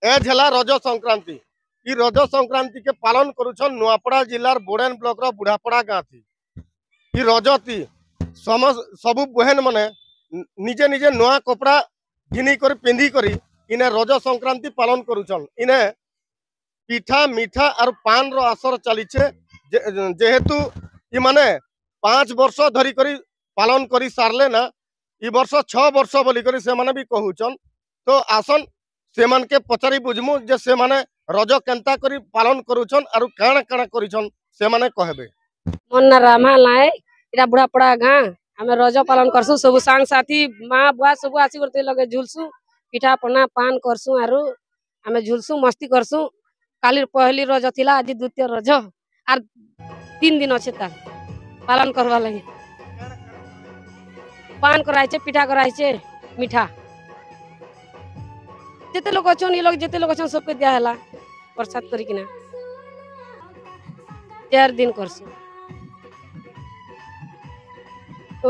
As है रज संक्रांति। ई रज संक्रांति के पालन करुछन नुआपड़ा जिलार बोडेन ब्लॉक रो बुढ़ापड़ा गाँ थी। ई रजती सबु बहन माने निजे निजे नुआ कपड़ा घिनी कर पिंधि करी इने रज संक्रांति पालन करुछन। इने पिठा मिठा और पान रो आसर चलीछे जेहेतु इ माने 5 वर्ष धरी करी पालन करी सारले ना इ वर्ष 6 वर्ष बोली करी से माने भी कहूछन। तो आसन से मन के पचारि बुझमु जे से माने रज केंता करी पालन करुछन और काण काण करिछन से माने कहबे। मन ना रामा लाए इरा बुढ़ापड़ा गाँ हमें रज पालन करसु सब सांग साथी माँ बुआ सब आसी करते लगे झुलसु पिठा पना पान करसु आरु हमें झुलसु मस्ती करसु। काली पहली रज थिला आज द्वितीय रज आर 3 दिन अच्छे ता पालन करवा लगी। पान कराई छे पिठा कराई छे मिठा जेते लोग अछन ये लोग जेते लोग अछन सबके दिया हला प्रसाद करी किना 4 दिन करसु। तो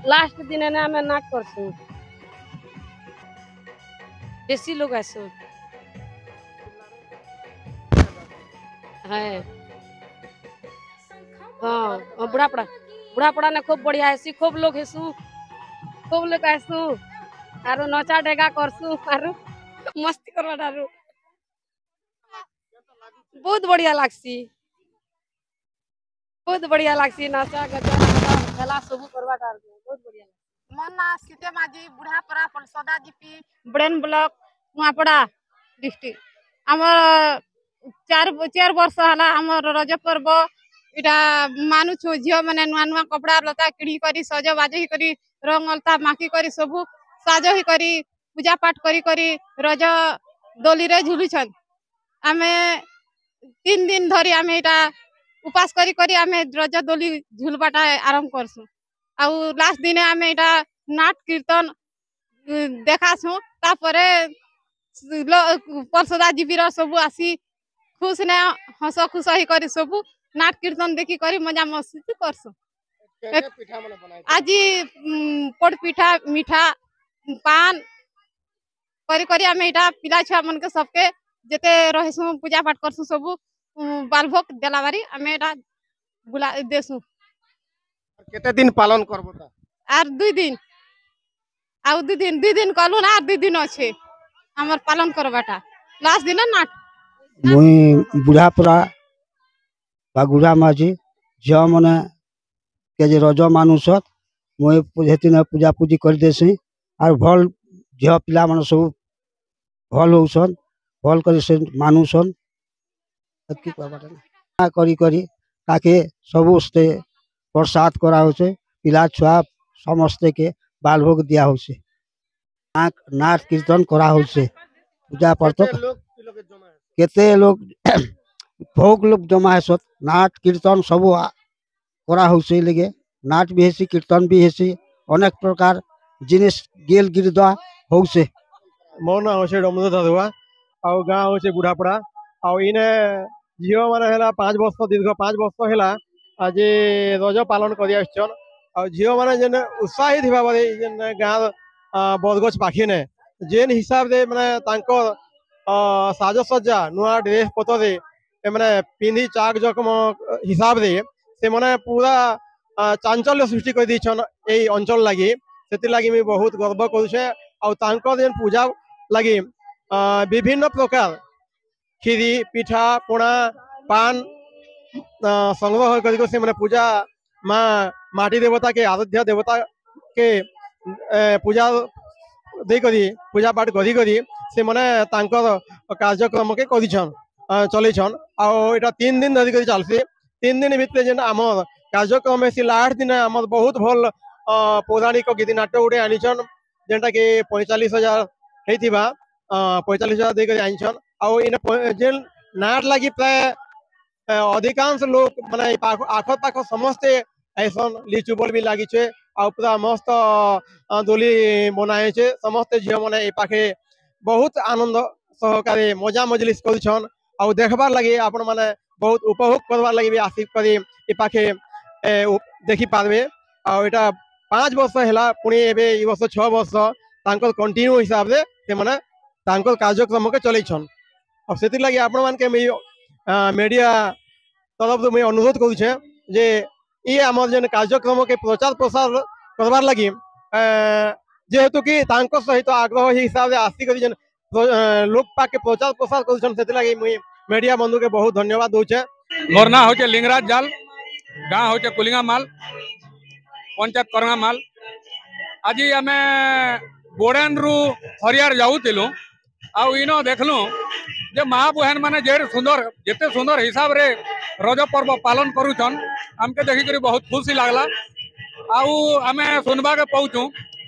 लास्ट दिन है ना मैं नाट करसु बेसी लोग आसु है। हाँ बुढ़ापड़ा ने खूब बढ़िया है खूब लोग हेसु खूब लोग आसु आरो नचा डेगा करसु आरो मस्ती करवा डारू बहुत बढ़िया लागसी नाचा गजा खेला सब करवा डारू बहुत बढ़िया मन ना सीते Majhi Budhapada Palsada GP Boden block Nuapada district हमर 4 वर्ष हला हमर रज पर्व इटा मानुछु झियो माने नुआ नुआ कपड़ा लता किणी करी सज बाज ही करी रंग अलता माखी करी सब साज ही करी पूजा पाठ करी करी रज दोली रे झुलुछन। आमे 3 दिन धरी आमे इटा उपास करी करी आमे रज दोली झुलबाटा आरंभ करसु आउ लास्ट दिन आमे इटा नाट कीर्तन देखासु तापरे परसदा जीबीर सब आसी खुश ने हस खुश ही करी सब नाट कीर्तन देखी करी मजा मस्ती करसु। आज पोड़ पिठा मिठा पान करी करी आमे इटा पिला छुआ मन के सबके जेते रहसु पूजा पाठ करसु सब बाल भोग देला बारी आमे इटा बुला देसु। केते दिन पालन करबो ता आर 2 दिन आउ 2 दिन कलु ना 2 दिन अच्छे हमर पालन करबाटा लास्ट दिन नाट मुई बुढ़ापड़ा बागुड़ा माझी झियो मने के जे रज मानुसत मुई हेतिन पूजा पूजी कर देसी और भल झियो पिला मन सब भल होसन भल कर से मानुसन की कहबाटा करी करी ताके सबस्ते प्रसाद करा होचे पिला छुआ समस्ते के बाल भोग दिया होचे नाट कीर्तन करा होचे पूजा पाठ केते लोग भोग लोग जमा है सत नाट कीर्तन सब करा होचे लगे नाट भी हेसी कीर्तन भी हेसी अनेक प्रकार जिनिस गेल गिरदा होचे। मोर ना होचे डमदो दादुआ आउ गाँ होचे बुढ़ापड़ा आउ इने झियो माने हैला 5 वर्ष दीर्घ 5 वर्ष हैला आज रज पालन करि आछन आ झियो माने जेने उत्साही थिबा बारे जेने गाँ बरगछ पाखिने जेन हिसाब दे माने तांको साजसज्जा नुआ ड्रेस पतरे माने पिंधी चाक जकम हिसाब दे से माने पूरा चांचल्य सृष्टि कर दीछन ए अंचल लगी से लगी मैं बहुत गर्व करुछे आ तांको जेन पूजा लगी विभिन्न प्रकार खीरी पिठा पोणा पान संग्रह कर से माने पूजा माँ माटी देवता के आराध्य देवता के पूजा दे करी पूजा पाठ करी करी से माने तांकर कार्यक्रम के करिछन चलेछन आ एटा 3 दिन धरी करी चलसी 3 दिन भितर जेन आमर कार्यक्रम से लास्ट दिन आमर बहुत भल पौराणिक गीति नाट्य गुटे आनिछन जेनटा कि 45,000 हेतिबा 45,000 दे करी आनिछन आ इन जेन नाट लगी प्राय अधिकांश लोग माने आख पाख समस्ते ऐसन लिचु बल भी लगी छे आ पूरा मस्त दोली बनाए छे समस्ते झियो माने ए पाखे बहुत आनंद सहकारे मजा मजलिस करछन आ देखबार लगी आपण माने बहुत उपभोग करबार लगी भी आसी करी ए पाखे देखि पारबे आ एटा 5 वर्ष हैला पुणी एबे ई वर्ष 6 वर्ष तांकर कंटिन्यू हिसाब से माने तांकर कार्यक्रम के चलेछन। और से लगी आपण मान के मीडिया तरफ मुझे अनुरोध करुचे जे ये आम जेन कार्यक्रम के प्रचार प्रसार करवार लगी जेहेतु कि तांको सहित आग्रह हिसाब से आसिक जेन लोक पाके प्रचार प्रसार कर मीडिया बंधु के बहुत धन्यवाद दूचे। मोर ना होचे लिंगराज जाल, गाँ होचे कुलिंगा माल, पंचायत करंगा माल। आज आम बोड़ेन रु हरियार जाऊलु आनो देखलु जे माँ बहन मैंने जेते सुंदर हिसाब रे रज पर्व पालन करुछन आमके देखिक बहुत खुशी लगला। आम सुनवा के पाऊँ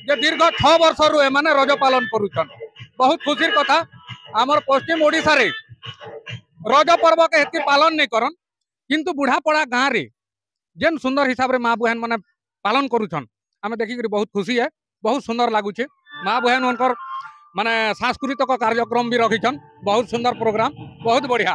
जे दीर्घ 6 वर्ष रु एमाने रज पालन करुछन। बहुत खुशी कथा आमर पश्चिम ओडिशा रे रज पर्व के हेती पालन नहीं करन किंतु बुढ़ापड़ा गाँव रे जेन सुंदर हिसाब रे माँ बहन मैंने पालन करुछन आम देखिक बहुत खुशी है। बहुत सुंदर लगुचे माँ बहन उनकर माने सांस्कृतिक कार्यक्रम भी रखिछन। बहुत सुंदर प्रोग्राम, बहुत बढ़िया।